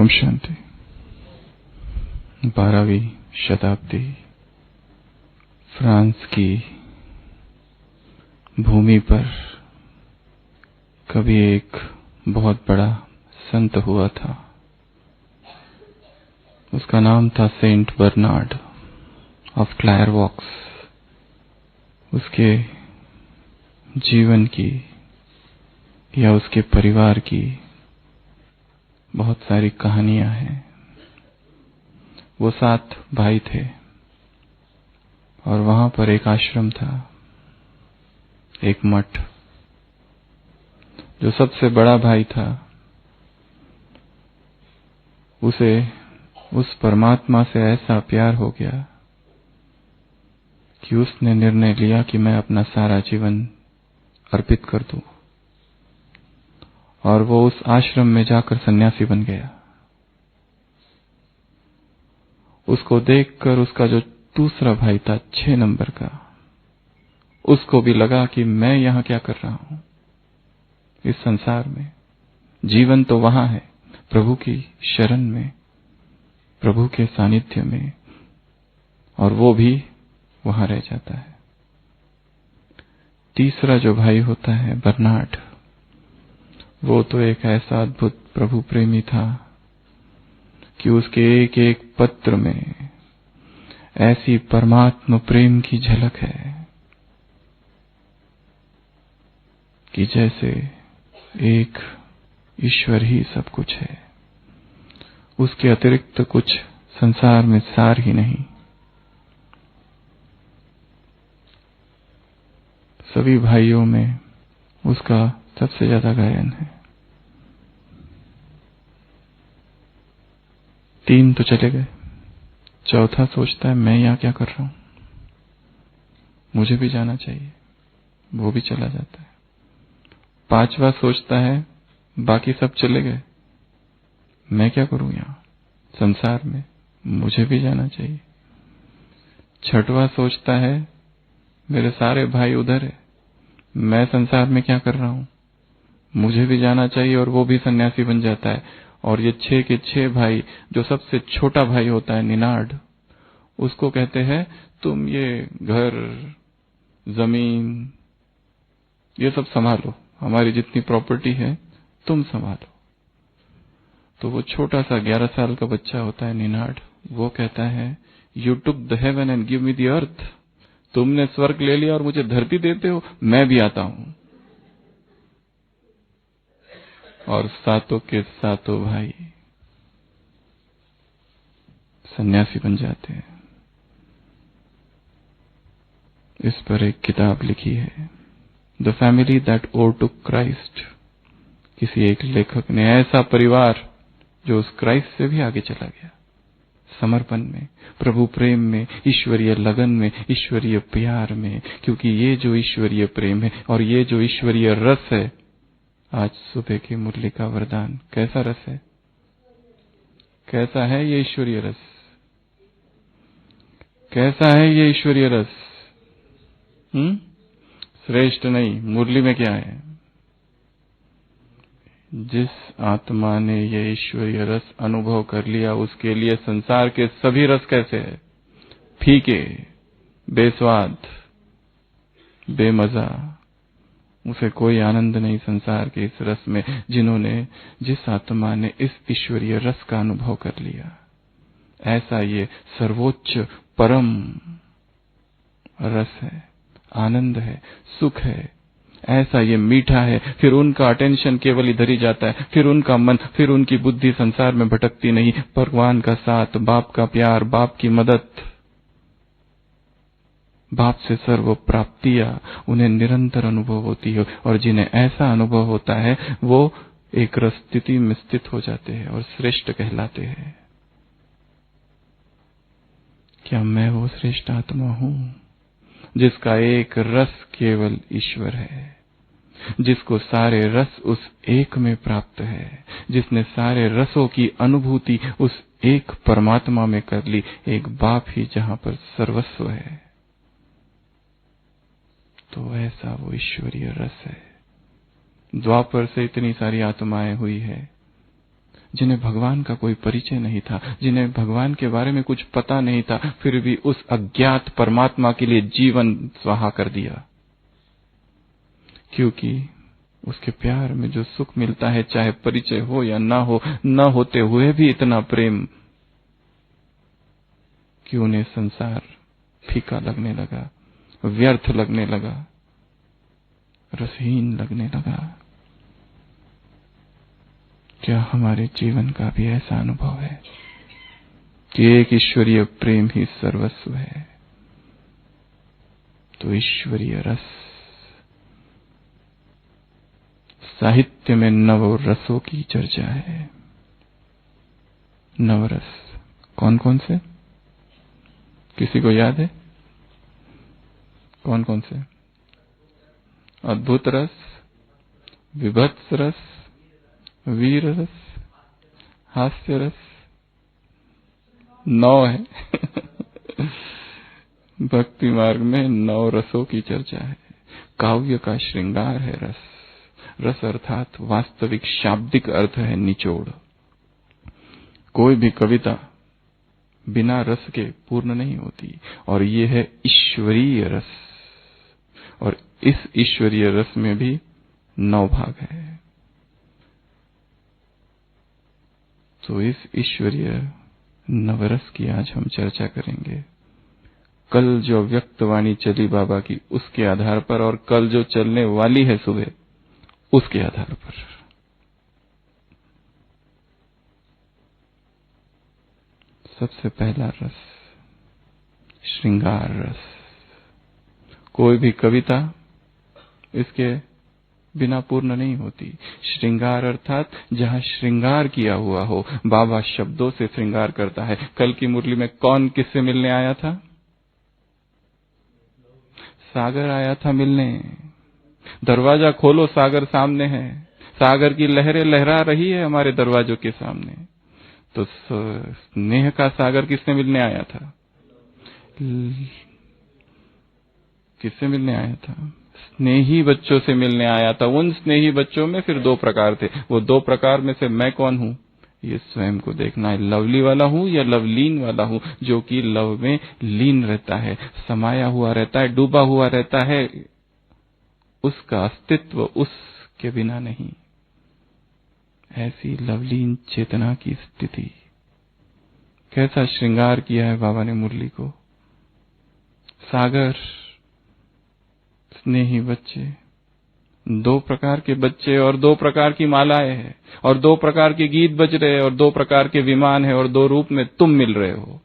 ओम शांति। 12वीं शताब्दी फ्रांस की भूमि पर कभी एक बहुत बड़ा संत हुआ था। उसका नाम था सेंट बर्नार्ड ऑफ क्लायरवॉक्स। उसके जीवन की या उसके परिवार की बहुत सारी कहानियां हैं। वो 7 भाई थे और वहां पर एक आश्रम था, एक मठ। जो सबसे बड़ा भाई था उसे उस परमात्मा से ऐसा प्यार हो गया कि उसने निर्णय लिया कि मैं अपना सारा जीवन अर्पित कर दूं, और वो उस आश्रम में जाकर सन्यासी बन गया। उसको देखकर उसका जो दूसरा भाई था 6 नंबर का, उसको भी लगा कि मैं यहां क्या कर रहा हूं इस संसार में। जीवन तो वहां है, प्रभु की शरण में, प्रभु के सानिध्य में, और वो भी वहां रह जाता है। तीसरा जो भाई होता है बर्नार्ड, वो तो एक ऐसा अद्भुत प्रभु प्रेमी था कि उसके एक एक पत्र में ऐसी परमात्मा प्रेम की झलक है कि जैसे एक ईश्वर ही सब कुछ है, उसके अतिरिक्त कुछ संसार में सार ही नहीं। सभी भाइयों में उसका सबसे ज्यादा गायन है। 3 तो चले गए, चौथा सोचता है मैं यहां क्या कर रहा हूं, मुझे भी जाना चाहिए, वो भी चला जाता है। 5वां सोचता है बाकी सब चले गए, मैं क्या करूं यहां संसार में, मुझे भी जाना चाहिए। 6वां सोचता है मेरे सारे भाई उधर है, मैं संसार में क्या कर रहा हूं, मुझे भी जाना चाहिए, और वो भी सन्यासी बन जाता है। और ये 6 के 6 भाई, जो सबसे छोटा भाई होता है निनार्ड, उसको कहते हैं तुम ये घर जमीन ये सब संभालो, हमारी जितनी प्रॉपर्टी है तुम संभालो। तो वो छोटा सा 11 साल का बच्चा होता है निनार्ड, वो कहता है you took the heaven and give me the earth. तुमने स्वर्ग ले लिया और मुझे धरती देते हो, मैं भी आता हूं। और 7 के 7 भाई सन्यासी बन जाते हैं। इस पर एक किताब लिखी है, the family that overtook Christ. किसी एक लेखक ने ऐसा परिवार जो उस क्राइस्ट से भी आगे चला गया, समर्पण में, प्रभु प्रेम में, ईश्वरीय लगन में, ईश्वरीय प्यार में। क्योंकि ये जो ईश्वरीय प्रेम है और ये जो ईश्वरीय रस है, आज सुबह की मुरली का वरदान, कैसा रस है, कैसा है ये ईश्वरीय रस, कैसा है ये ईश्वरीय रस। श्रेष्ठ नहीं, मुरली में क्या है। जिस आत्मा ने ये ईश्वरीय रस अनुभव कर लिया, उसके लिए संसार के सभी रस कैसे है, फीके, बेस्वाद, बेमजा। उसे कोई आनंद नहीं संसार के इस रस में, जिस आत्मा ने इस ईश्वरीय रस का अनुभव कर लिया। ऐसा ये सर्वोच्च परम रस है, आनंद है, सुख है, ऐसा ये मीठा है। फिर उनका अटेंशन केवल इधर ही जाता है, फिर उनका मन, फिर उनकी बुद्धि संसार में भटकती नहीं। भगवान का साथ, बाप का प्यार, बाप की मदद, बाप से सर्व प्राप्तियां उन्हें निरंतर अनुभव होती है। और जिन्हें ऐसा अनुभव होता है वो एक रस स्थिति में स्थित हो जाते हैं और श्रेष्ठ कहलाते हैं। क्या मैं वो श्रेष्ठ आत्मा हूं जिसका एक रस केवल ईश्वर है, जिसको सारे रस उस एक में प्राप्त है, जिसने सारे रसों की अनुभूति उस एक परमात्मा में कर ली, एक बाप ही जहां पर सर्वस्व है। तो ऐसा वो ईश्वरीय रस है। द्वापर से इतनी सारी आत्माएं हुई है, जिन्हें भगवान का कोई परिचय नहीं था, जिन्हें भगवान के बारे में कुछ पता नहीं था, फिर भी उस अज्ञात परमात्मा के लिए जीवन स्वाहा कर दिया, क्योंकि उसके प्यार में जो सुख मिलता है, चाहे परिचय हो या ना हो, न होते हुए भी इतना प्रेम कि उन्हें संसार फीका लगने लगा, व्यर्थ लगने लगा, रसहीन लगने लगा। क्या हमारे जीवन का भी ऐसा अनुभव है कि एक ईश्वरीय प्रेम ही सर्वस्व है? तो ईश्वरीय रस, साहित्य में नव रसों की चर्चा है। नवरस कौन कौन से, किसी को याद है? कौन कौन से? अद्भुत रस, विभत्स रस, वीर रस, हास्य रस, 9 है। भक्ति मार्ग में 9 रसों की चर्चा है। काव्य का श्रृंगार है रस। रस अर्थात वास्तविक शाब्दिक अर्थ है निचोड़। कोई भी कविता बिना रस के पूर्ण नहीं होती, और ये है ईश्वरीय रस। और इस ईश्वरीय रस में भी 9 भाग है। तो इस ईश्वरीय नवरस की आज हम चर्चा करेंगे। कल जो व्यक्तवाणी चली बाबा की, उसके आधार पर, और कल जो चलने वाली है सुबह, उसके आधार पर। सबसे पहला रस श्रृंगार रस। कोई भी कविता इसके बिना पूर्ण नहीं होती। श्रृंगार अर्थात जहां श्रृंगार किया हुआ हो। बाबा शब्दों से श्रृंगार करता है। कल की मुरली में कौन किससे मिलने आया था? सागर आया था मिलने। दरवाजा खोलो, सागर सामने है। सागर की लहरें लहरा रही है हमारे दरवाजों के सामने। तो स्नेह का सागर किससे मिलने आया था? किससे मिलने आया था? स्नेही बच्चों से मिलने आया था। उन स्नेही बच्चों में फिर 2 प्रकार थे। वो 2 प्रकार में से मैं कौन हूं, ये स्वयं को देखना है। लवली वाला हूं या लवलीन वाला हूं, जो कि लव में लीन रहता है, समाया हुआ रहता है, डूबा हुआ रहता है। उसका अस्तित्व उसके बिना नहीं। ऐसी लवलीन चेतना की स्थिति। कैसा श्रृंगार किया है बाबा ने मुरली को। सागर, स्नेही बच्चे, 2 प्रकार के बच्चे और 2 प्रकार की मालाएं हैं, और 2 प्रकार के गीत बज रहे हैं, और 2 प्रकार के विमान है, और 2 रूप में तुम मिल रहे हो।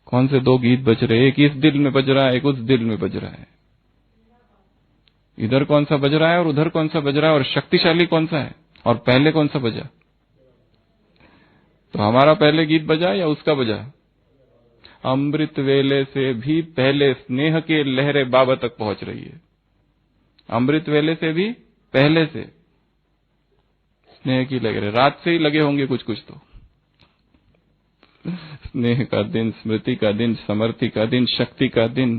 कौन से 2 गीत बज रहे हैं? एक इस दिल में बज रहा है, एक उस दिल में बज रहा है। इधर कौन सा बज रहा है और उधर कौन सा बज रहा है, और शक्तिशाली कौन सा है, और पहले कौन सा बजा? तो हमारा पहले गीत बजा या उसका बजा? अमृत वेले से भी पहले स्नेह के लहरें बाबा तक पहुंच रही है। अमृत वेले से भी पहले से स्नेह की लहरें रात से ही लगे होंगे कुछ कुछ। तो स्नेह का दिन, स्मृति का दिन, समर्थि का दिन, शक्ति का दिन,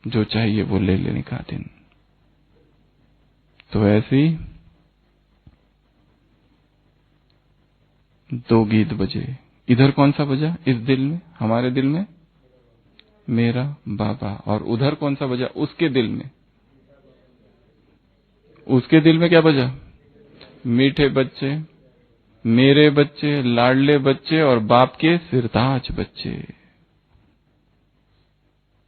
जो चाहिए वो ले लेने का दिन। तो ऐसी 2 गीत बजे। इधर कौन सा बजा? इस दिल में, हमारे दिल में मेरा बाबा। और उधर कौन सा बजा? उसके दिल में। उसके दिल में क्या बजा? मीठे बच्चे, मेरे बच्चे, लाडले बच्चे, और बाप के सिरताज बच्चे।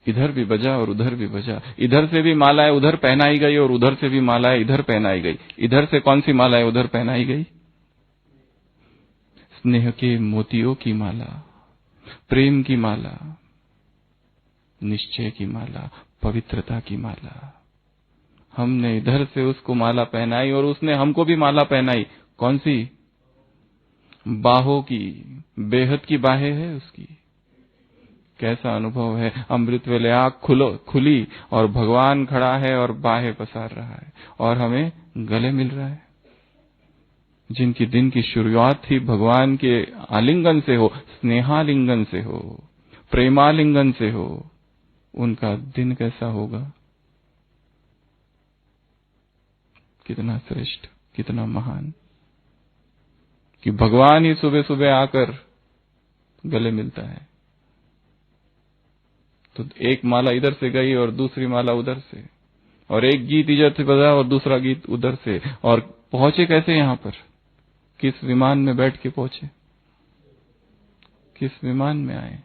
इधर भी बजा और उधर भी बजा। इधर से भी मालाएं उधर पहनाई गई, और उधर से भी मालाएं इधर पहनाई गई। इधर से कौन सी मालाएं उधर पहनाई गई? स्नेह के मोतियों की माला, प्रेम की माला, निश्चय की माला, पवित्रता की माला। हमने इधर से उसको माला पहनाई, और उसने हमको भी माला पहनाई। कौन सी? बाहों की। बेहद की बाहें है उसकी। कैसा अनुभव है। अमृत वेले आंख खुली और भगवान खड़ा है और बाहें पसार रहा है, और हमें गले मिल रहा है। जिनकी दिन की शुरुआत ही भगवान के आलिंगन से हो, स्नेहालिंगन से हो, प्रेमालिंगन से हो, उनका दिन कैसा होगा? कितना श्रेष्ठ, कितना महान। कि भगवान ही सुबह सुबह आकर गले मिलता है। तो एक माला इधर से गई और दूसरी माला उधर से, और एक गीत इधर से बजा और दूसरा गीत उधर से, और पहुंचे कैसे यहां पर? किस विमान में बैठ के पहुंचे? किस विमान में आए?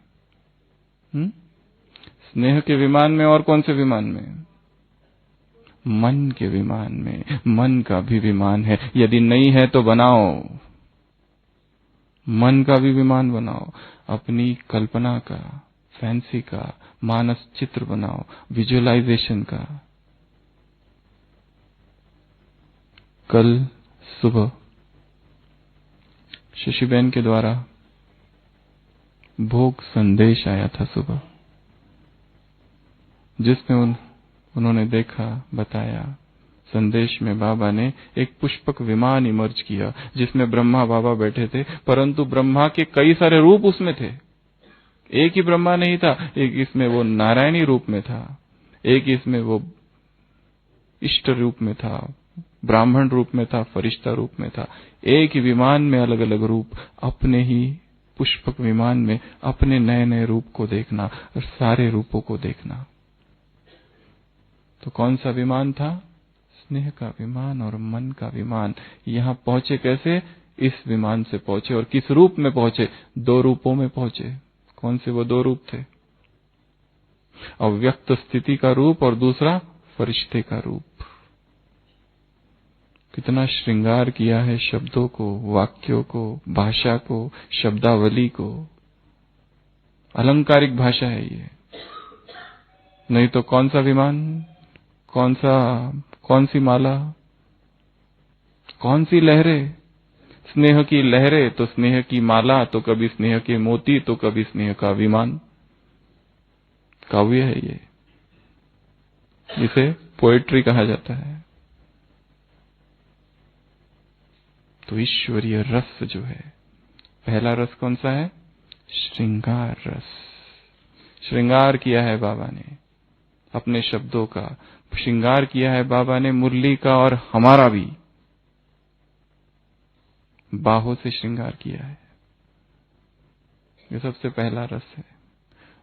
स्नेह के विमान में, और कौन से विमान में? मन के विमान में। मन का भी विमान है, यदि नहीं है तो बनाओ। मन का भी विमान बनाओ, अपनी कल्पना का, फैंसी का मानस चित्र बनाओ, विजुअलाइजेशन का। कल सुबह शशिबेन के द्वारा भोग संदेश आया था सुबह, जिसमें उन्होंने देखा, बताया। संदेश में बाबा ने एक पुष्पक विमान इमर्ज किया, जिसमें ब्रह्मा बाबा बैठे थे, परंतु ब्रह्मा के कई सारे रूप उसमें थे। एक ही ब्रह्मा नहीं था, एक इसमें वो नारायणी रूप में था, एक इसमें वो इष्ट रूप में था, ब्राह्मण रूप में था, फरिश्ता रूप में था। एक ही विमान में अलग अलग रूप, अपने ही पुष्पक विमान में अपने नए नए रूप को देखना और सारे रूपों को देखना। तो कौन सा विमान था? स्नेह का विमान और मन का विमान। यहां पहुंचे कैसे? इस विमान से पहुंचे। और किस रूप में पहुंचे? दो रूपों में पहुंचे। कौन से वो दो रूप थे? अव्यक्त स्थिति का रूप और दूसरा फरिश्ते का रूप। कितना श्रृंगार किया है शब्दों को, वाक्यों को, भाषा को, शब्दावली को। अलंकारिक भाषा है ये। नहीं तो कौन सा विमान, कौन सी माला, कौन सी लहरें? स्नेह की लहरें तो स्नेह की माला, तो कभी स्नेह के मोती, तो कभी स्नेह का विमान। काव्य है ये, इसे पोएट्री कहा जाता है। तो ईश्वरीय रस जो है, पहला रस कौन सा है? श्रृंगार रस। श्रृंगार किया है बाबा ने अपने शब्दों का, श्रृंगार किया है बाबा ने मुरली का, और हमारा भी बाहों से श्रृंगार किया है। ये सबसे पहला रस है।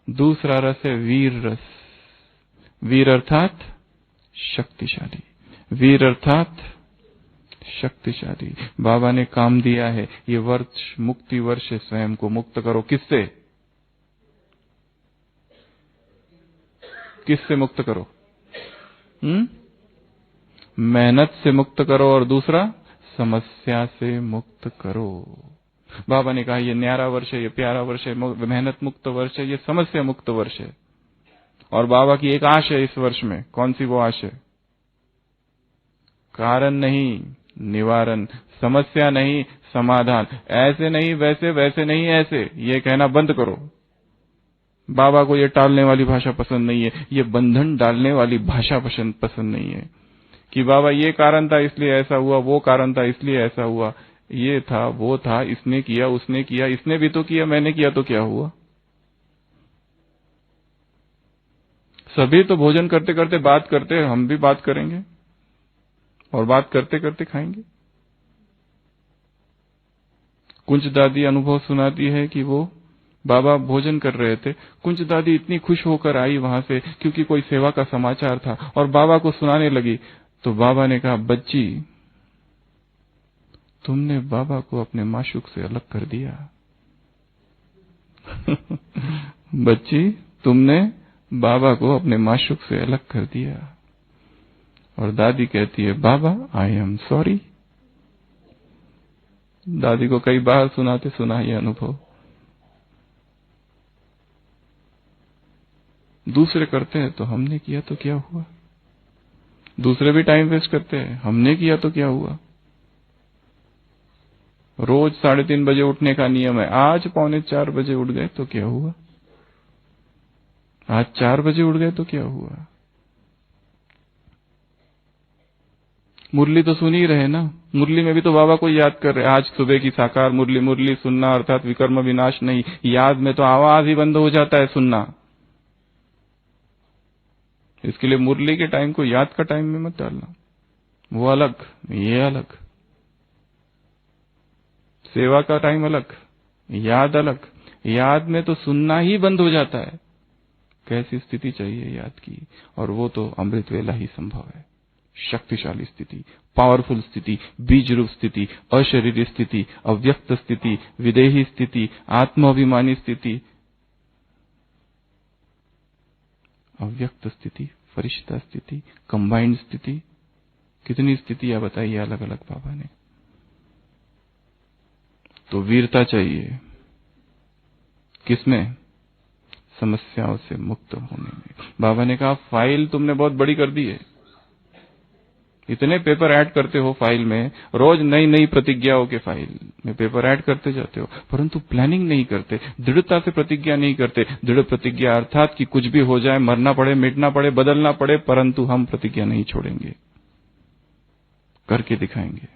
दूसरा रस है वीर रस। वीर अर्थात शक्तिशाली। वीर अर्थात शक्तिशाली। बाबा ने काम दिया है, ये वर्ष मुक्ति वर्ष है, स्वयं को मुक्त करो। किससे? किससे मुक्त करो? मेहनत से मुक्त करो, और दूसरा समस्या से मुक्त करो। बाबा ने कहा ये न्यारा वर्ष है, ये प्यारा वर्ष है, मेहनत मुक्त वर्ष है, ये समस्या मुक्त वर्ष है। और बाबा की एक आश है इस वर्ष में। कौन सी वो आश है? कारण नहीं निवारण, समस्या नहीं समाधान। ऐसे नहीं वैसे, वैसे नहीं ऐसे, ये कहना बंद करो। बाबा को ये टालने वाली भाषा पसंद नहीं है, ये बंधन डालने वाली भाषा पसंद नहीं है कि बाबा ये कारण था इसलिए ऐसा हुआ, वो कारण था इसलिए ऐसा हुआ, ये था वो था, इसने किया उसने किया, इसने भी तो किया, मैंने किया तो क्या हुआ। सभी तो भोजन करते करते बात करते हैं, हम भी बात करेंगे और बात करते करते खाएंगे। कुंज दादी अनुभव सुनाती है कि वो बाबा भोजन कर रहे थे, कुंज दादी इतनी खुश होकर आई वहां से, क्योंकि कोई सेवा का समाचार था, और बाबा को सुनाने लगी। तो बाबा ने कहा, बच्ची तुमने बाबा को अपने माशूक से अलग कर दिया। बच्ची तुमने बाबा को अपने माशूक से अलग कर दिया। और दादी कहती है, बाबा आई एम सॉरी। दादी को कई बार सुनाते सुना ये अनुभव। दूसरे करते हैं तो हमने किया तो क्या हुआ। दूसरे भी टाइम वेस्ट करते हैं, हमने किया तो क्या हुआ। रोज 3:30 बजे उठने का नियम है, आज 3:45 बजे उठ गए तो क्या हुआ। आज 4 बजे उठ गए तो क्या हुआ। मुरली तो सुन ही रहे ना, मुरली में भी तो बाबा को याद कर रहे। आज सुबह की साकार मुरली, मुरली सुनना अर्थात विकर्म विनाश नहीं। याद में तो आवाज ही बंद हो जाता है सुनना। इसके लिए मुरली के टाइम को याद का टाइम में मत डालना, वो अलग ये अलग। सेवा का टाइम अलग, याद अलग। याद में तो सुनना ही बंद हो जाता है। कैसी स्थिति चाहिए याद की, और वो तो अमृत वेला ही संभव है। शक्तिशाली स्थिति, पावरफुल स्थिति, बीज रूप स्थिति, अशरीरी स्थिति, अव्यक्त स्थिति, विदेही स्थिति, आत्माभिमानी स्थिति, अव्यक्त स्थिति, फरिश्ता स्थिति, कंबाइंड स्थिति। कितनी स्थितियां बताई अलग अलग बाबा ने। तो वीरता चाहिए किसमें? समस्याओं से मुक्त होने में। बाबा ने कहा फाइल तुमने बहुत बड़ी कर दी है, इतने पेपर ऐड करते हो फाइल में, रोज नई नई प्रतिज्ञाओं के फाइल में पेपर ऐड करते जाते हो, परंतु प्लानिंग नहीं करते, दृढ़ता से प्रतिज्ञा नहीं करते। दृढ़ प्रतिज्ञा अर्थात कि कुछ भी हो जाए, मरना पड़े, मिटना पड़े, बदलना पड़े, परंतु हम प्रतिज्ञा नहीं छोड़ेंगे, करके दिखाएंगे।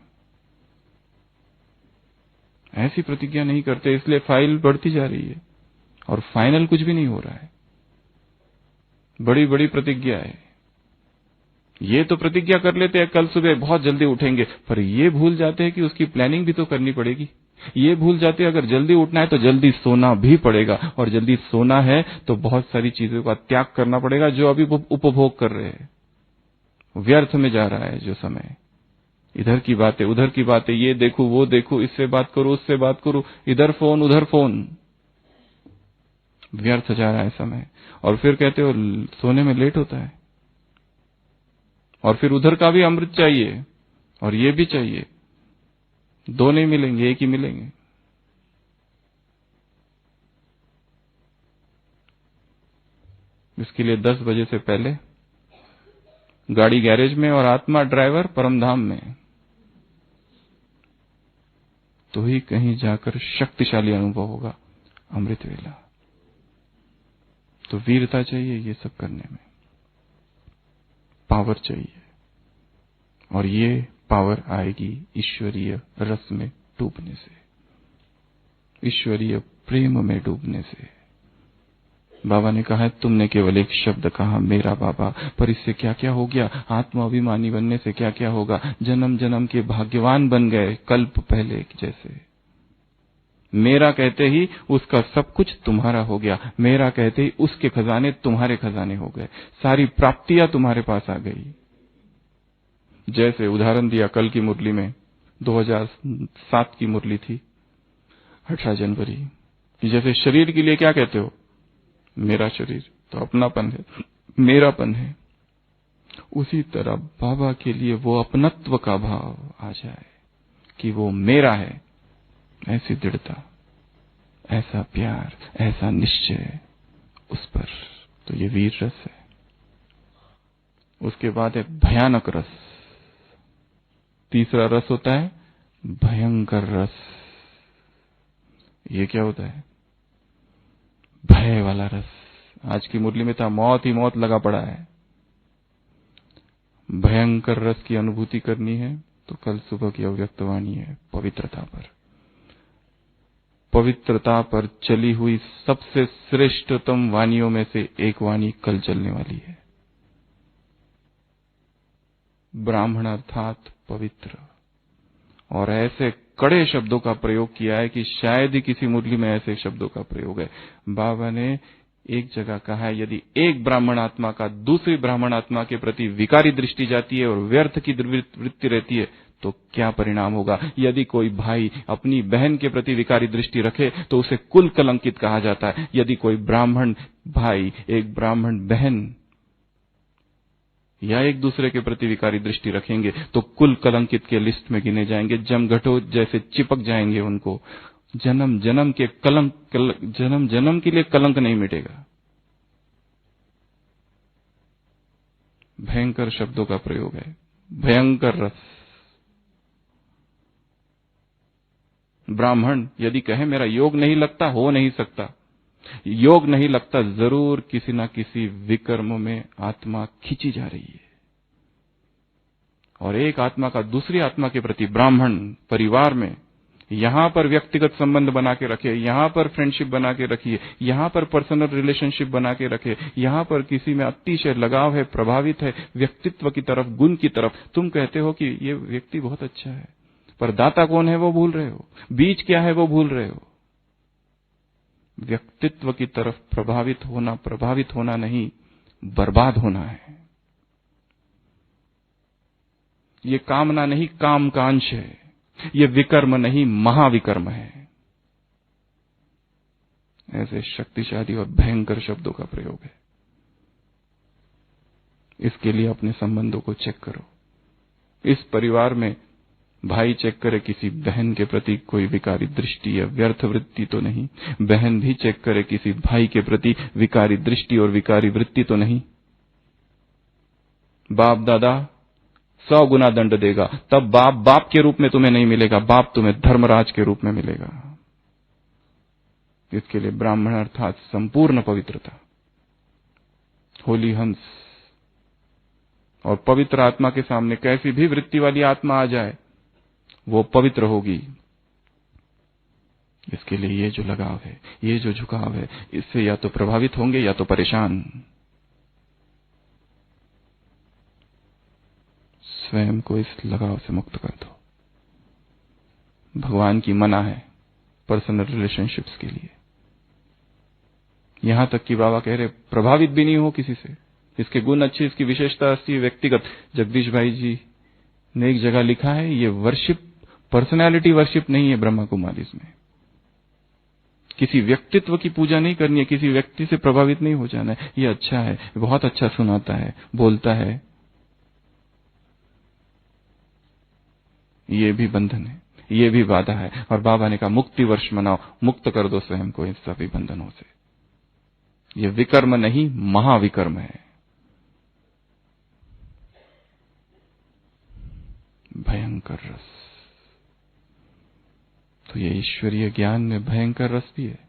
ऐसी प्रतिज्ञा नहीं करते, इसलिए फाइल बढ़ती जा रही है और फाइनल कुछ भी नहीं हो रहा है। बड़ी बड़ी प्रतिज्ञा है। ये तो प्रतिज्ञा कर लेते हैं कल सुबह बहुत जल्दी उठेंगे, पर ये भूल जाते हैं कि उसकी प्लानिंग भी तो करनी पड़ेगी। ये भूल जाते हैं अगर जल्दी उठना है तो जल्दी सोना भी पड़ेगा, और जल्दी सोना है तो बहुत सारी चीजों का त्याग करना पड़ेगा जो अभी उपभोग कर रहे हैं। व्यर्थ में जा रहा है जो समय, इधर की बातें उधर की बातें, ये देखूं वो देखूं, इससे बात करूं उससे बात करूं, इधर फोन उधर फोन, व्यर्थ जा रहा है समय। और फिर कहते हो सोने में लेट होता है, और फिर उधर का भी अमृत चाहिए और ये भी चाहिए, दो नहीं मिलेंगे, एक ही मिलेंगे। इसके लिए 10 बजे से पहले गाड़ी गैरेज में और आत्मा ड्राइवर परमधाम में, तो ही कहीं जाकर शक्तिशाली अनुभव होगा अमृत वेला। तो वीरता चाहिए ये सब करने में, पावर चाहिए, और ये पावर आएगी ईश्वरीय रस में डूबने से, ईश्वरीय प्रेम में डूबने से। बाबा ने कहा तुमने केवल एक शब्द कहा मेरा बाबा, पर इससे क्या क्या हो गया? आत्माभिमानी बनने से क्या क्या होगा? जन्म जन्म के भाग्यवान बन गए, कल्प पहले जैसे। मेरा कहते ही उसका सब कुछ तुम्हारा हो गया, मेरा कहते ही उसके खजाने तुम्हारे खजाने हो गए, सारी प्राप्तियां तुम्हारे पास आ गई। जैसे उदाहरण दिया कल की मुरली में, 2007 की मुरली थी 18 जनवरी, जैसे शरीर के लिए क्या कहते हो? मेरा शरीर, तो अपनापन है, मेरापन है। उसी तरह बाबा के लिए वो अपनत्व का भाव आ जाए कि वो मेरा है, ऐसी दृढ़ता, ऐसा प्यार, ऐसा निश्चय उस पर, तो ये वीर रस है। उसके बाद है भयानक रस। तीसरा रस होता है भयंकर रस। ये क्या होता है? भय वाला रस। आज की मुरली में था मौत ही मौत लगा पड़ा है। भयंकर रस की अनुभूति करनी है तो कल सुबह की अव्यक्त वाणी है पवित्रता पर। पवित्रता पर चली हुई सबसे श्रेष्ठतम वाणियों में से एक वाणी कल चलने वाली है। ब्राह्मण अर्थात पवित्र, और ऐसे कड़े शब्दों का प्रयोग किया है कि शायद ही किसी मुरली में ऐसे शब्दों का प्रयोग है। बाबा ने एक जगह कहा है यदि एक ब्राह्मण आत्मा का दूसरी ब्राह्मण आत्मा के प्रति विकारी दृष्टि जाती है और व्यर्थ की वृत्ति रहती है तो क्या परिणाम होगा। यदि कोई भाई अपनी बहन के प्रति विकारी दृष्टि रखे तो उसे कुल कलंकित कहा जाता है। यदि कोई ब्राह्मण भाई एक ब्राह्मण बहन या एक दूसरे के प्रति विकारी दृष्टि रखेंगे तो कुल कलंकित के लिस्ट में गिने जाएंगे, जमघटो जैसे चिपक जाएंगे उनको। जन्म जन्म के जन्म जन्म के लिए कलंक नहीं मिटेगा। भयंकर शब्दों का प्रयोग है, भयंकर रस। ब्राह्मण यदि कहे मेरा योग नहीं लगता, हो नहीं सकता, योग नहीं लगता, जरूर किसी ना किसी विकर्म में आत्मा खींची जा रही है। और एक आत्मा का दूसरी आत्मा के प्रति, ब्राह्मण परिवार में यहां पर व्यक्तिगत संबंध बना के रखे, यहां पर फ्रेंडशिप बना के रखिए, यहां पर पर्सनल रिलेशनशिप बना के रखे, यहां पर किसी में अतिशय लगाव है, प्रभावित है व्यक्तित्व की तरफ, गुण की तरफ। तुम कहते हो कि ये व्यक्ति बहुत अच्छा है, पर दाता कौन है वो भूल रहे हो, बीज क्या है वो भूल रहे हो। व्यक्तित्व की तरफ प्रभावित होना नहीं, बर्बाद होना है। ये कामना नहीं, काम का अंश है। ये विकर्म नहीं, महाविकर्म है। ऐसे शक्तिशाली और भयंकर शब्दों का प्रयोग है। इसके लिए अपने संबंधों को चेक करो। इस परिवार में भाई चेक करे किसी बहन के प्रति कोई विकारी दृष्टि या व्यर्थ वृत्ति तो नहीं। बहन भी चेक करे किसी भाई के प्रति विकारी दृष्टि और विकारी वृत्ति तो नहीं। बाप दादा 100 गुना दंड देगा, तब बाप बाप के रूप में तुम्हें नहीं मिलेगा, बाप तुम्हें धर्मराज के रूप में मिलेगा। इसके लिए ब्राह्मण अर्थात संपूर्ण पवित्रता, होली हंस। और पवित्र आत्मा के सामने कैसी भी वृत्ति वाली आत्मा आ जाए वो पवित्र होगी। इसके लिए ये जो लगाव है, ये जो झुकाव है, इससे या तो प्रभावित होंगे या तो परेशान। स्वयं को इस लगाव से मुक्त कर दो। भगवान की मना है पर्सनल रिलेशनशिप्स के लिए। यहां तक कि बाबा कह रहे प्रभावित भी नहीं हो किसी से। इसके गुण अच्छे, इसकी विशेषता अच्छी, व्यक्तिगत। जगदीश भाई जी ने एक जगह लिखा है, ये वर्शिप पर्सनैलिटी वर्शिप नहीं है ब्रह्मा कुमारीज में। किसी व्यक्तित्व की पूजा नहीं करनी है, किसी व्यक्ति से प्रभावित नहीं हो जाना है। ये अच्छा है, बहुत अच्छा सुनाता है, बोलता है, ये भी बंधन है, ये भी बाधा है। और बाबा ने कहा मुक्ति वर्ष मनाओ, मुक्त कर दो स्वयं को इन सभी बंधनों से। ये विकर्म नहीं, महाविकर्म है। भयंकर रस। तो ये ईश्वरीय ज्ञान में भयंकर रस भी है,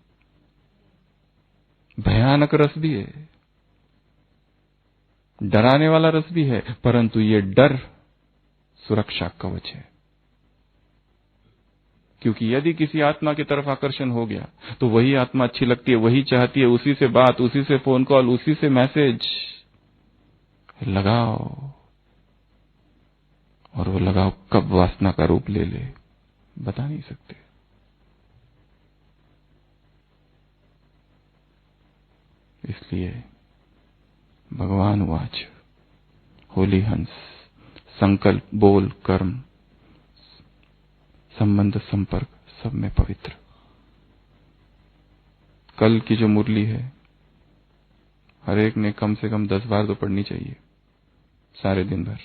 भयानक रस भी है, डराने वाला रस भी है। परंतु ये डर सुरक्षा कवच है। क्योंकि यदि किसी आत्मा की तरफ आकर्षण हो गया तो वही आत्मा अच्छी लगती है, वही चाहती है, उसी से बात, उसी से फोन कॉल, उसी से मैसेज। लगाओ, और वो लगाओ कब वासना का रूप ले ले बता नहीं सकते। इसलिए भगवान वाच, होली हंस, संकल्प, बोल, कर्म, संबंध, संपर्क सब में पवित्र। कल की जो मुरली है हर एक ने कम से कम 10 बार तो पढ़नी चाहिए सारे दिन भर।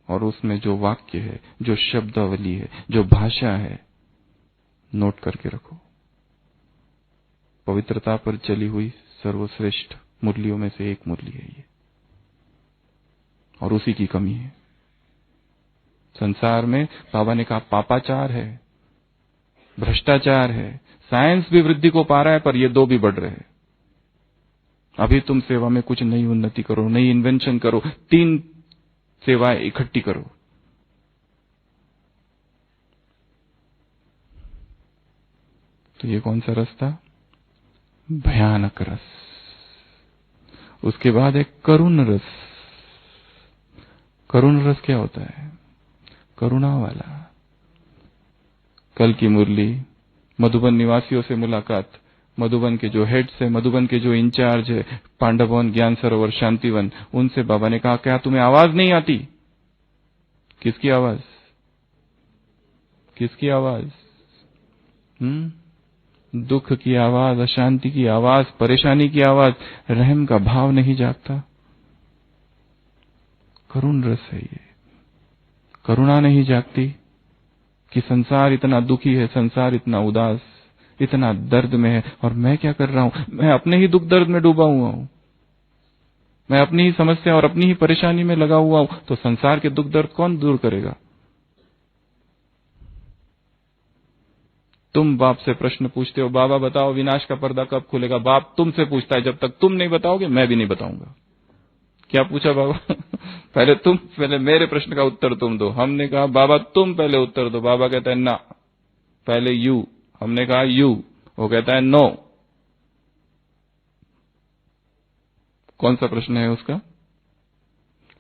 और उसमें जो वाक्य है, जो शब्दावली है, जो भाषा है, नोट करके रखो। पवित्रता पर चली हुई सर्वश्रेष्ठ मुरलियों में से एक मुरली है ये, और उसी की कमी है संसार में। बाबा ने कहा पापाचार है, भ्रष्टाचार है। साइंस भी वृद्धि को पा रहा है, पर ये दो भी बढ़ रहे हैं। अभी तुम सेवा में कुछ नई उन्नति करो, नई इन्वेंशन करो, 3 सेवाएं इकट्ठी करो। तो ये कौन सा रस था? भयानक रस। उसके बाद एक करुण रस। करुण रस क्या होता है? करुणा वाला। कल की मुरली, मधुबन निवासियों से मुलाकात, मधुबन के जो हेड्स है, मधुबन के जो इंचार्ज है, पांडवन, ज्ञान सरोवर, शांतिवन, उनसे बाबा ने कहा क्या तुम्हें आवाज नहीं आती? किसकी आवाज? किसकी आवाज? दुख की आवाज, अशांति की आवाज, परेशानी की आवाज। रहम का भाव नहीं जागता। करुण रस है ये। करुणा नहीं जागती कि संसार इतना दुखी है, संसार इतना उदास, इतना दर्द में है, और मैं क्या कर रहा हूं? मैं अपने ही दुख दर्द में डूबा हुआ हूं, मैं अपनी ही समस्या और अपनी ही परेशानी में लगा हुआ हूं। तो संसार के दुख दर्द कौन दूर करेगा? तुम बाप से प्रश्न पूछते हो, बाबा बताओ विनाश का पर्दा कब खुलेगा? बाप तुमसे पूछता है, जब तक तुम नहीं बताओगे मैं भी नहीं बताऊंगा। क्या पूछा बाबा? पहले मेरे प्रश्न का उत्तर तुम दो। हमने कहा बाबा तुम पहले उत्तर दो। बाबा कहता है ना, पहले यू। हमने कहा यू, वो कहता है नो। कौन सा प्रश्न है उसका?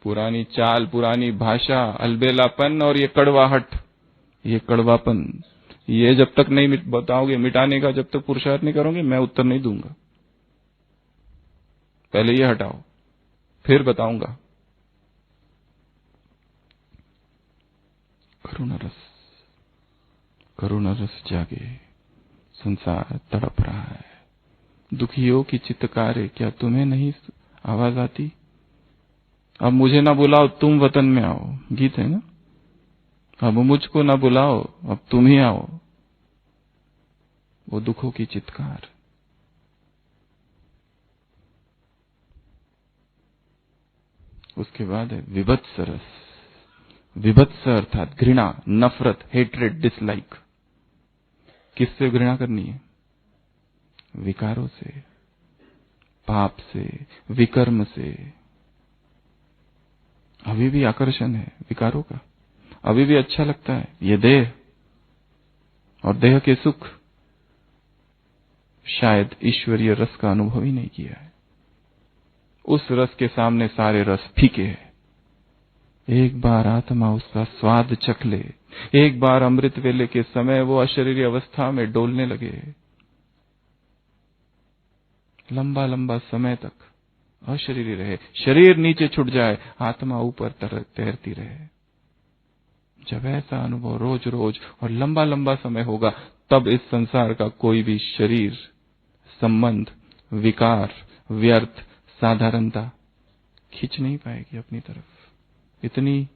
पुरानी चाल, पुरानी भाषा, अलबेलापन और ये कड़वाहट। ये कड़वापन, ये जब तक नहीं बताओगे मिटाने का, जब तक पुरुषार्थ नहीं करोगे, मैं उत्तर नहीं दूंगा। पहले ये हटाओ, फिर बताऊंगा। करुणा रस जागे, संसार तड़प रहा है। दुखियों की चित्कारे, क्या तुम्हें नहीं आवाज आती? अब मुझे ना बुलाओ, तुम वतन में आओ, गीत है ना। अब मुझको ना बुलाओ, अब तुम ही आओ। वो दुखों की चित्कार। उसके बाद है विभत्स रस। विभत्स अर्थात घृणा, नफरत, हेट्रेड, डिसलाइक। किससे घृणा करनी है? विकारों से, पाप से, विकर्म से। अभी भी आकर्षण है विकारों का, अभी भी अच्छा लगता है ये देह और देह के सुख। शायद ईश्वरीय रस का अनुभव ही नहीं किया है। उस रस के सामने सारे रस फीके हैं। एक बार आत्मा उसका स्वाद चख ले, एक बार अमृत वेले के समय वो अशरीरी अवस्था में डोलने लगे, लंबा लंबा समय तक अशरीरी रहे, शरीर नीचे छूट जाए, आत्मा ऊपर तैरती रहे। जब ऐसा अनुभव रोज रोज और लंबा लंबा समय होगा, तब इस संसार का कोई भी शरीर, संबंध, विकार, व्यर्थ, साधारणता खींच नहीं पाएगी अपनी तरफ। इतनी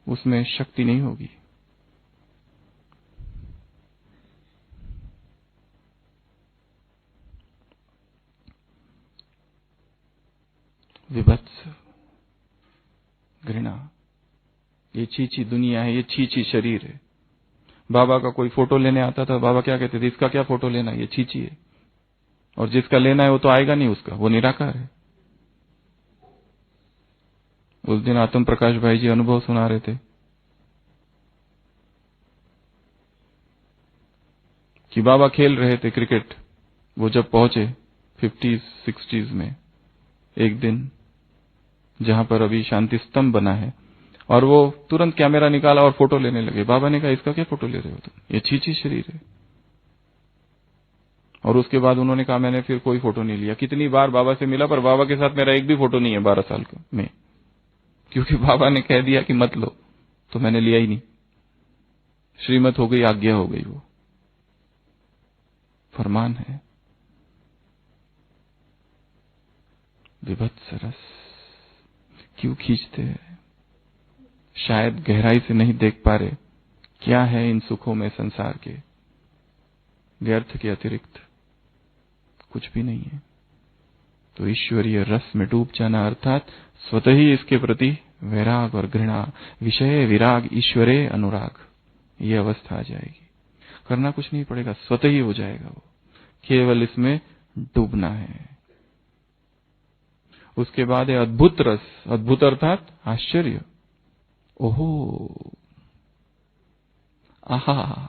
उसमें शक्ति नहीं होगी। विभत्स, घृणा, ये छीछी दुनिया है, ये छीछी शरीर है। बाबा का कोई फोटो लेने आता था, बाबा क्या कहते थे? इसका क्या फोटो लेना, ये छीछी है। और जिसका लेना है वो तो आएगा नहीं, उसका वो निराकार है। उस दिन आत्म प्रकाश भाई जी अनुभव सुना रहे थे कि बाबा खेल रहे थे क्रिकेट। वो जब पहुंचे 50s 60s में एक दिन, जहां पर अभी शांति स्तंभ बना है, और वो तुरंत कैमरा निकाला और फोटो लेने लगे। बाबा ने कहा, इसका क्या फोटो ले रहे हो तुम, ये छीछी शरीर है। और उसके बाद उन्होंने कहा, मैंने फिर कोई फोटो नहीं लिया। कितनी बार बाबा से मिला, पर बाबा के साथ मेरा एक भी फोटो नहीं है 12 साल में, क्योंकि बाबा ने कह दिया कि मत लो, तो मैंने लिया ही नहीं। श्रीमत हो गई, आज्ञा हो गई, वो फरमान है। विभत्स रस क्यों खींचते हैं? शायद गहराई से नहीं देख पा रहे क्या है इन सुखों में संसार के। व्यर्थ के अतिरिक्त कुछ भी नहीं है। तो ईश्वरीय रस में डूब जाना अर्थात स्वतः ही इसके प्रति वैराग और घृणा, विषय विराग, ईश्वरे अनुराग, ये अवस्था आ जाएगी। करना कुछ नहीं पड़ेगा, स्वतः ही हो जाएगा। वो केवल इसमें डूबना है। उसके बाद है अद्भुत रस। अद्भुत अर्थात आश्चर्य। ओहो, आहा,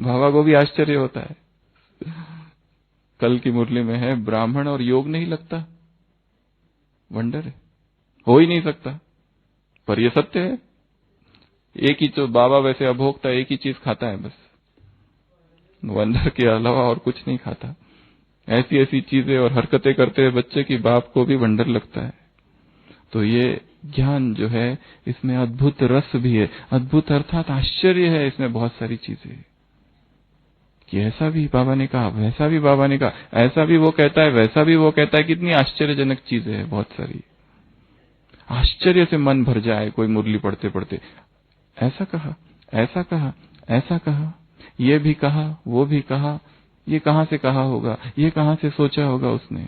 बाबा को भी आश्चर्य होता है। कल की मुरली में है, ब्राह्मण और योग नहीं लगता, वंडर है, हो ही नहीं सकता। पर यह सत्य है। एक ही तो बाबा वैसे अभोक्ता, एक ही चीज खाता है बस, वंडर के अलावा और कुछ नहीं खाता। ऐसी ऐसी चीजें और हरकतें करते हैं बच्चे की बाप को भी वंडर लगता है। तो ये ज्ञान जो है, इसमें अद्भुत रस भी है। अद्भुत अर्थात आश्चर्य है इसमें बहुत सारी चीजें, कि ऐसा भी बाबा ने कहा, वैसा भी बाबा ने कहा, ऐसा भी वो कहता है, वैसा भी वो कहता है। कितनी आश्चर्यजनक चीजें हैं, बहुत सारी। आश्चर्य से मन भर जाए कोई मुरली पढ़ते पढ़ते। ऐसा कहा, ऐसा कहा, ऐसा कहा, ये भी कहा, वो भी कहा, ये कहां से कहा होगा, ये कहां से सोचा होगा उसने।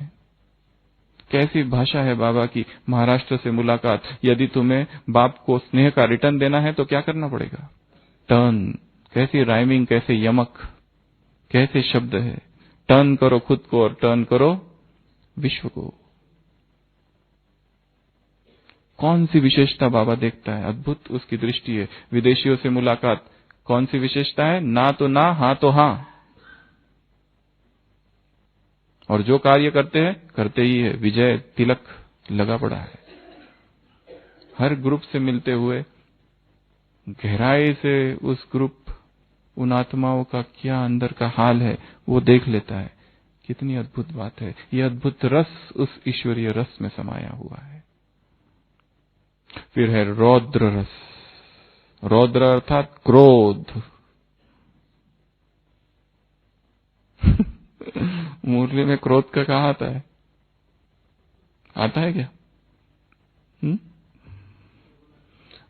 कैसी भाषा है बाबा की। महाराष्ट्र से मुलाकात, यदि तुम्हें बाप को स्नेह का रिटर्न देना है तो क्या करना पड़ेगा? टर्न। कैसी राइमिंग, कैसे यमक, कैसे शब्द है। टर्न करो खुद को और टर्न करो विश्व को। कौन सी विशेषता बाबा देखता है? अद्भुत उसकी दृष्टि है। विदेशियों से मुलाकात, कौन सी विशेषता है? ना तो ना, हां तो हां। और जो कार्य करते हैं करते ही है, विजय तिलक लगा पड़ा है। हर ग्रुप से मिलते हुए गहराई से उस ग्रुप, उन आत्माओं का क्या अंदर का हाल है वो देख लेता है। कितनी अद्भुत बात है। ये अद्भुत रस उस ईश्वरीय रस में समाया हुआ है। फिर है रौद्र रस। रौद्र अर्थात क्रोध। मुरली में क्रोध का कहाँ आता है? आता है क्या?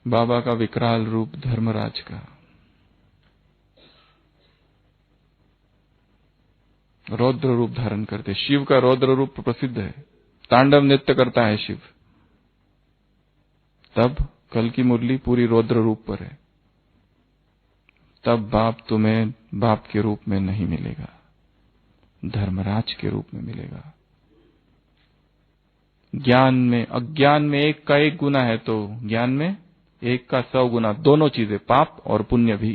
बाबा का विकराल रूप धर्मराज का। रौद्र रूप धारण करते। शिव का रौद्र रूप प्रसिद्ध है। तांडव नृत्य करता है शिव। तब कल की मुरली पूरी रौद्र रूप पर है। तब बाप तुम्हें बाप के रूप में नहीं मिलेगा, धर्मराज के रूप में मिलेगा। ज्ञान में अज्ञान में एक का एक गुना है, तो ज्ञान में एक का 100 गुना। दोनों चीजें, पाप और पुण्य भी।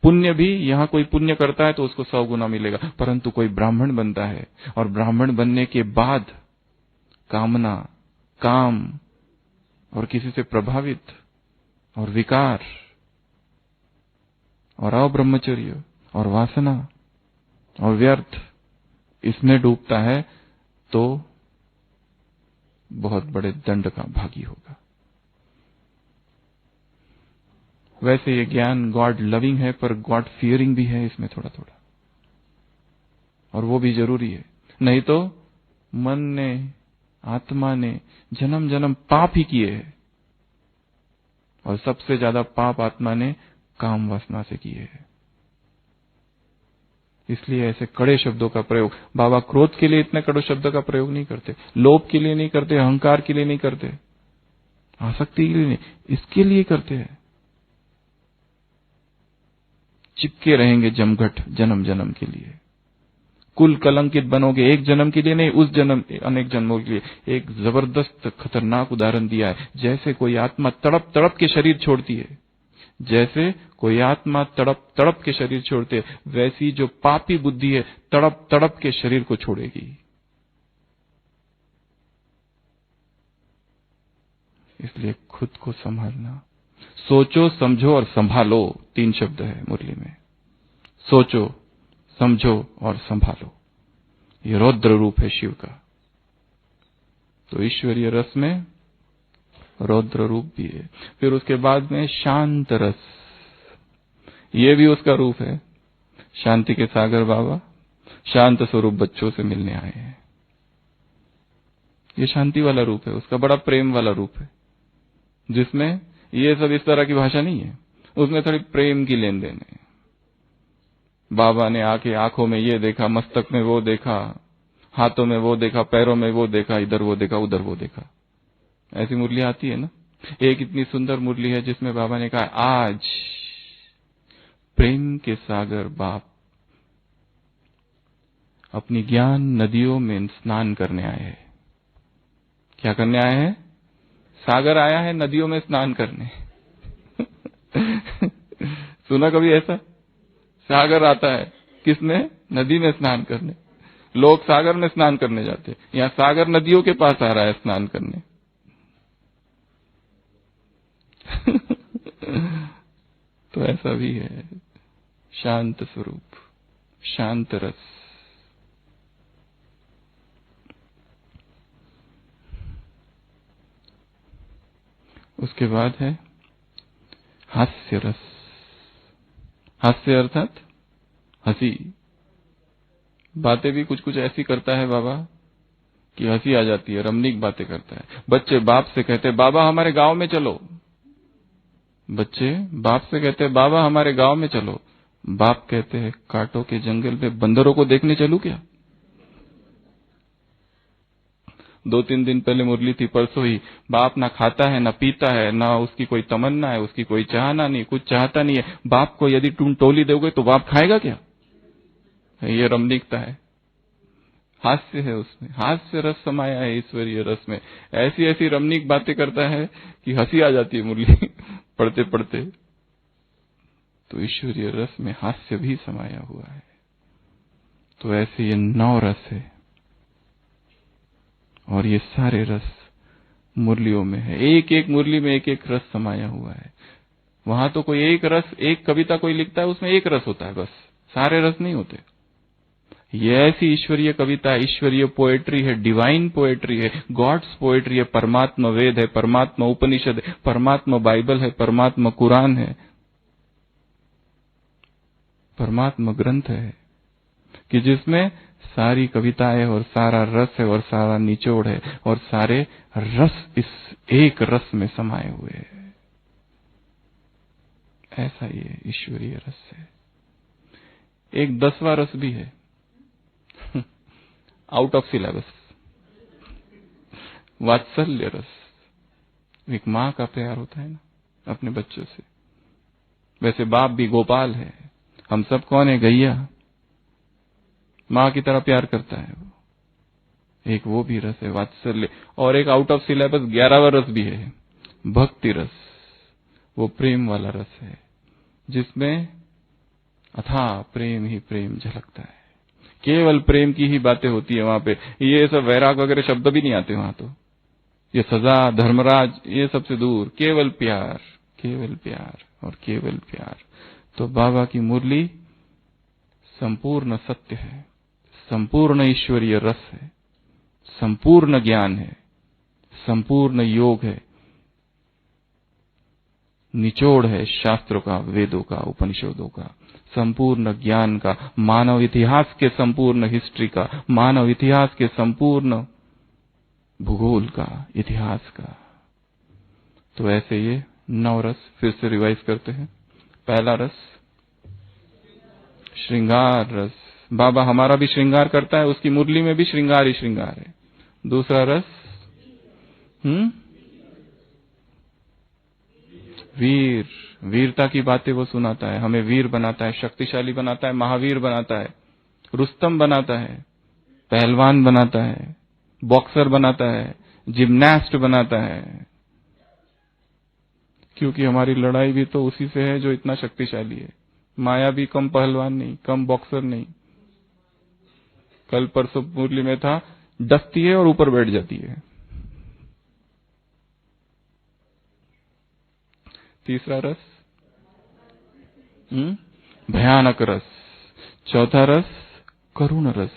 पुण्य भी, यहां कोई पुण्य करता है तो उसको 100 गुना मिलेगा। परंतु कोई ब्राह्मण बनता है और ब्राह्मण बनने के बाद कामना, काम और किसी से प्रभावित और विकार और अब्रह्मचर्य और वासना और व्यर्थ, इसमें डूबता है तो बहुत बड़े दंड का भागी होगा। वैसे ये ज्ञान गॉड लविंग है, पर गॉड फियरिंग भी है इसमें थोड़ा थोड़ा, और वो भी जरूरी है। नहीं तो मन ने, आत्मा ने जन्म जन्म पाप ही किए हैं, और सबसे ज्यादा पाप आत्मा ने काम वासना से किए हैं। इसलिए ऐसे कड़े शब्दों का प्रयोग, बाबा क्रोध के लिए इतने कड़े शब्दों का प्रयोग नहीं करते, लोभ के लिए नहीं करते, अहंकार के लिए नहीं करते, आसक्ति के लिए नहीं, इसके लिए करते हैं। चिपके रहेंगे जमघट जन्म जन्म के लिए। कुल कलंकित बनोगे, एक जन्म के लिए नहीं, उस जन्म अनेक जन्मों के लिए। एक जबरदस्त खतरनाक उदाहरण दिया है। जैसे कोई आत्मा तड़प तड़प के शरीर छोड़ती है, जैसे कोई आत्मा तड़प तड़प के शरीर छोड़ते, वैसी जो पापी बुद्धि है तड़प तड़प के शरीर को छोड़ेगी। इसलिए खुद को संभालना। सोचो, समझो और संभालो, 3 शब्द है मुरली में। सोचो, समझो और संभालो। ये रौद्र रूप है शिव का। तो ईश्वरीय रस में रौद्र रूप भी है। फिर उसके बाद में शांत रस, ये भी उसका रूप है। शांति के सागर बाबा शांत स्वरूप बच्चों से मिलने आए हैं। ये शांति वाला रूप है, उसका बड़ा प्रेम वाला रूप है, जिसमें ये सब इस तरह की भाषा नहीं है, उसमें थोड़ी प्रेम की लेन देन है। बाबा ने आके आंखों में ये देखा, मस्तक में वो देखा, हाथों में वो देखा, पैरों में वो देखा, इधर वो देखा, उधर वो देखा। ऐसी मुरली आती है ना। एक इतनी सुंदर मुरली है जिसमें बाबा ने कहा, आज प्रेम के सागर बाप अपनी ज्ञान नदियों में स्नान करने आए हैं। क्या करने आए हैं? सागर आया है नदियों में स्नान करने। सुना कभी ऐसा? सागर आता है किसमें? नदी में स्नान करने। लोग सागर में स्नान करने जाते हैं, यहाँ सागर नदियों के पास आ रहा है स्नान करने। तो ऐसा भी है। शांत स्वरूप, शांत रस। उसके बाद है हास्य रस। हास्य अर्थात हंसी। बातें भी कुछ कुछ ऐसी करता है बाबा कि हंसी आ जाती है, रमणीक बातें करता है। बच्चे बाप से कहते हैं, बाबा हमारे गांव में चलो। बच्चे बाप से कहते हैं, बाबा हमारे गांव में चलो। बाप कहते हैं, कांटों के जंगल में बंदरों को देखने चलूं क्या? 2-3 दिन पहले मुरली थी, परसों ही। बाप ना खाता है, ना पीता है, ना उसकी कोई तमन्ना है, उसकी कोई चाहना नहीं, कुछ चाहता नहीं है। बाप को यदि तुम टोली दोगे तो बाप खाएगा क्या? ये रमणीकता है, हास्य है उसमें। हास्य रस समाया है ईश्वरीय रस में। ऐसी ऐसी रमणीक बातें करता है कि हंसी आ जाती है मुरली पढ़ते पढ़ते। तो ईश्वरीय रस में हास्य भी समाया हुआ है। तो ऐसे ये 9 रस है, और ये सारे रस मुरलियों में है। एक एक मुरली में एक एक रस समाया हुआ है। वहां तो कोई एक रस, एक कविता कोई लिखता है उसमें एक रस होता है, बस सारे रस नहीं होते। ये ऐसी ईश्वरीय कविता, ईश्वरीय पोएट्री है, डिवाइन पोएट्री है, गॉड्स पोएट्री है, परमात्मा वेद है, परमात्मा उपनिषद है, परमात्मा बाइबल है, परमात्मा कुरान है, परमात्मा ग्रंथ है, कि जिसमें सारी कविताएं और सारा रस है और सारा निचोड़ है और सारे रस इस एक रस में समाये हुए हैं। ऐसा ये ईश्वरीय रस है। एक 10वां रस भी है, आउट ऑफ सिलेबस, वात्सल्य रस। एक माँ का प्यार होता है ना अपने बच्चों से, वैसे बाप भी गोपाल है। हम सब कौन है? गैया। माँ की तरह प्यार करता है वो। एक वो भी रस है, वात्सल्य। और एक आउट ऑफ सिलेबस 11वां रस भी है, भक्ति रस। वो प्रेम वाला रस है जिसमें अथाह प्रेम ही प्रेम झलकता है। केवल प्रेम की ही बातें होती है वहां पे। ये सब वैराग वगैरह शब्द भी नहीं आते वहां तो। ये सजा, धर्मराज, ये सबसे दूर, केवल प्यार, केवल प्यार और केवल प्यार। तो बाबा की मुरली संपूर्ण सत्य है, संपूर्ण ईश्वरीय रस है, संपूर्ण ज्ञान है, संपूर्ण योग है, निचोड़ है शास्त्रों का, वेदों का, उपनिषदों का, संपूर्ण ज्ञान का, मानव इतिहास के संपूर्ण हिस्ट्री का, मानव इतिहास के संपूर्ण भूगोल का, इतिहास का। तो ऐसे ये 9 रस फिर से रिवाइज करते हैं। पहला रस श्रृंगार रस, बाबा हमारा भी श्रृंगार करता है, उसकी मुरली में भी श्रृंगार ही श्रृंगार है। दूसरा रस वीर, वीरता की बातें वो सुनाता है, हमें वीर बनाता है, शक्तिशाली बनाता है, महावीर बनाता है, रुस्तम बनाता है, पहलवान बनाता है, बॉक्सर बनाता है, जिम्नास्ट बनाता है। क्योंकि हमारी लड़ाई भी तो उसी से है जो इतना शक्तिशाली है। माया भी कम पहलवान नहीं, कम बॉक्सर नहीं। कल परसों मुरली में था, डसती है और ऊपर बैठ जाती है। तीसरा रस भयानक रस। चौथा रस करुण रस,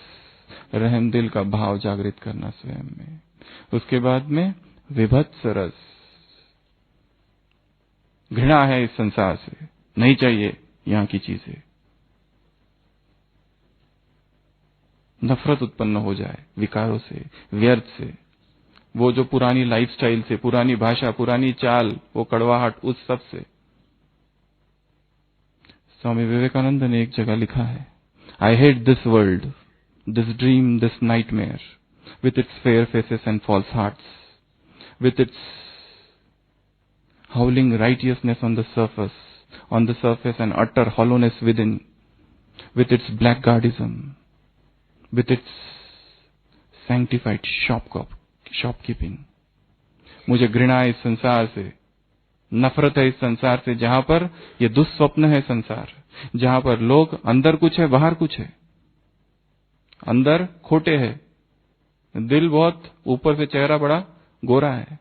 रहम दिल का भाव जागृत करना स्वयं में। उसके बाद में विभत्स रस, घृणा है इस संसार से, नहीं चाहिए यहाँ की चीजें, नफरत उत्पन्न हो जाए विकारों से, व्यर्थ से, वो जो पुरानी लाइफस्टाइल से, पुरानी भाषा, पुरानी चाल, वो कड़वाहट, उस सब से। स्वामी विवेकानंद ने एक जगह लिखा है, I hate this world, this dream, this nightmare, with its fair faces and false hearts, with its howling righteousness on the surface and utter hollowness within, with its blackguardism, with its sanctified shopkeeping. मुझे घृणा है इस संसार से, नफरत है इस संसार से, जहां पर ये दुस्वप्न है संसार, जहां पर लोग अंदर कुछ है बाहर कुछ है, अंदर खोटे है, दिल बहुत, ऊपर से चेहरा बड़ा गोरा है।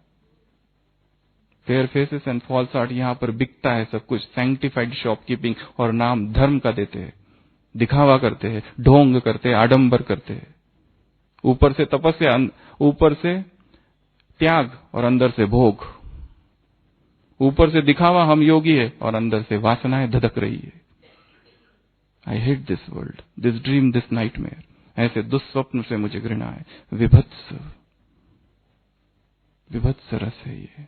Fair faces and false heart, यहां पर बिकता है सब कुछ, सैंक्टिफाइड शॉपकीपिंग, और नाम धर्म का देते हैं, दिखावा करते हैं, ढोंग करते हैं, आडंबर करते हैं। ऊपर से तपस्या, ऊपर से त्याग और अंदर से भोग। ऊपर से दिखावा हम योगी है और अंदर से वासनाएं धधक रही है। I hate this world, this dream, this nightmare. ऐसे दुस्वप्न से मुझे घृणा है। विभत्स, विभत्स रस है ये।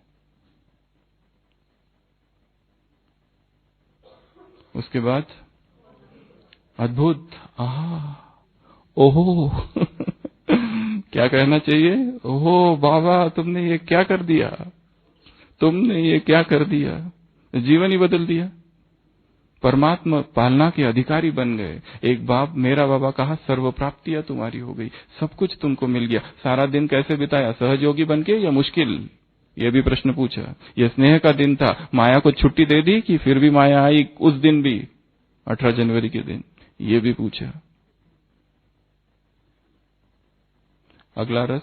उसके बाद अद्भुत, आहा, ओहो क्या कहना चाहिए? ओहो बाबा, तुमने ये क्या कर दिया, तुमने ये क्या कर दिया, जीवन ही बदल दिया। परमात्मा पालना के अधिकारी बन गए। एक बाप, मेरा बाबा कहा, सर्व प्राप्तियां तुम्हारी हो गई, सब कुछ तुमको मिल गया। सारा दिन कैसे बिताया, सहयोगी बन के या मुश्किल? ये भी प्रश्न पूछा। ये स्नेह का दिन था, माया को छुट्टी दे दी कि फिर भी माया आई उस दिन भी, 18 जनवरी के दिन? ये भी पूछा। अगला रस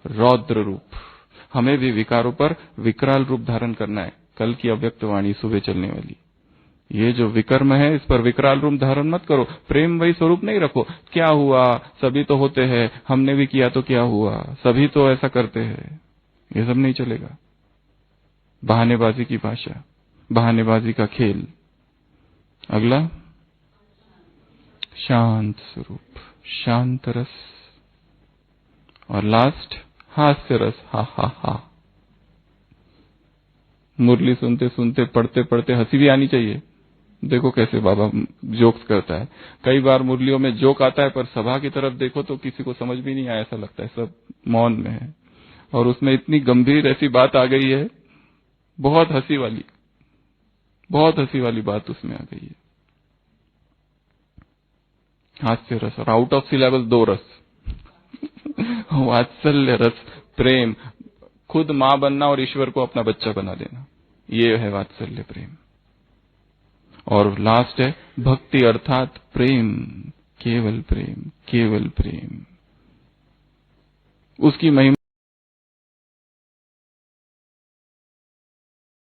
रौद्र रूप, हमें भी विकारों पर विकराल रूप धारण करना है। कल की अव्यक्त वाणी सुबह चलने वाली। ये जो विकर्म है, इस पर विकराल रूप धारण मत करो। प्रेम वही स्वरूप नहीं रखो। क्या हुआ, सभी तो होते हैं, हमने भी किया तो क्या हुआ, सभी तो ऐसा करते हैं, ये सब नहीं चलेगा। बहानेबाजी की भाषा, बहानेबाजी का खेल। अगला शांत स्वरूप, शांत रस। और लास्ट हास्य रस, हा हा हा। मुरली सुनते सुनते, पढ़ते पढ़ते हंसी भी आनी चाहिए। देखो कैसे बाबा जोक्स करता है। कई बार मुरलियों में जोक आता है, पर सभा की तरफ देखो तो किसी को समझ भी नहीं आया, ऐसा लगता है सब मौन में है। और उसमें इतनी गंभीर ऐसी बात आ गई है, बहुत हंसी वाली, बहुत हंसी वाली बात उसमें आ गई है। हास्य रस और आउट ऑफ सिलेबस 2 रस वात्सल्य रस, प्रेम, खुद मां बनना और ईश्वर को अपना बच्चा बना देना, ये है वात्सल्य प्रेम। और लास्ट है भक्ति, अर्थात प्रेम, केवल प्रेम, केवल प्रेम। उसकी महिमा